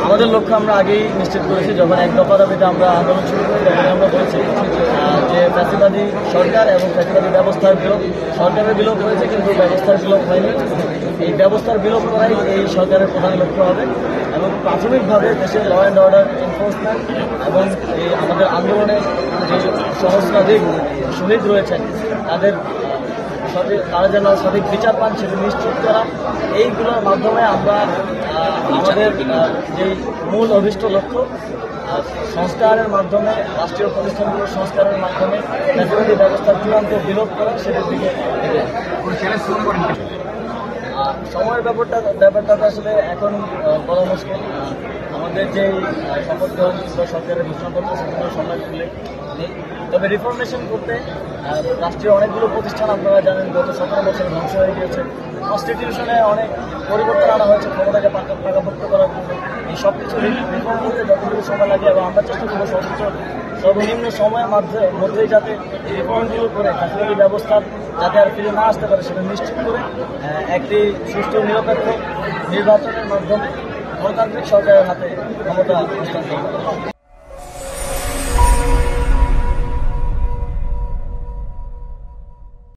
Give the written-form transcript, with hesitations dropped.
আমাদের লক্ষ্য আমরা আগেই নিশ্চিত করেছি, যখন এক দফা দাবিতে আমরা আন্দোলন শুরু করি তখন আমরা বলেছি যে ফ্যাসিবাদী সরকার এবং ফ্যাসিবাদী ব্যবস্থার বিলোপ, সরকারের বিলোপ হয়েছে কিন্তু ব্যবস্থার বিলোপ হয়নি। এই ব্যবস্থার বিলোপ করাই এই সরকারের প্রধান লক্ষ্য হবে এবং প্রাথমিকভাবে দেশের ল অ্যান্ড অর্ডার এনফোর্সমেন্ট এবং এই আমাদের আন্দোলনে যে সহস্রাধিক শহীদ রয়েছেন তারা যেন সঠিক বিচার পান সেটা নিশ্চিত করা, এইগুলোর মাধ্যমে আমরা আমাদের যে মূল অভিষ্ট লক্ষ্য সংস্কারের মাধ্যমে, রাষ্ট্রীয় প্রতিষ্ঠানগুলোর সংস্কারের মাধ্যমে ফ্যাসিবাদী ব্যবস্থার চূড়ান্ত বিলোপ করা, সেটার দিকে সময়ের ব্যাপারটা আসলে এখন বলা মুশকিল। আমাদের যে শপথ গ্রহণ সরকারের ঘোষণাপত্র সেগুলো সময় তুলে নেই, তবে রিফরমেশন করতে রাষ্ট্রীয় অনেকগুলো প্রতিষ্ঠান আপনারা জানেন গত 17 বছরে ধ্বংস হয়ে গিয়েছে। কনস্টিটিউশনে অনেক পরিবর্তন আনা হয়েছে ক্ষমতাকে পাকাপোক্ত করার জন্য। এই সব কিছু রিফর্ম করতে যতটুকু সময় লাগে এবং আমরা চেষ্টা করবো সর্বনিম্ন সময়ের মধ্যেই যাতে এই রিফর্মগুলো করে ফ্যাসিলিটি ব্যবস্থা যাতে আর ফিরে না আসতে পারে সেটা নিশ্চিত করে একটি সুষ্ঠু নিরপেক্ষ নির্বাচনের মাধ্যমে গণতান্ত্রিক সরকারের হাতে ক্ষমতা হস্তান্তর করা।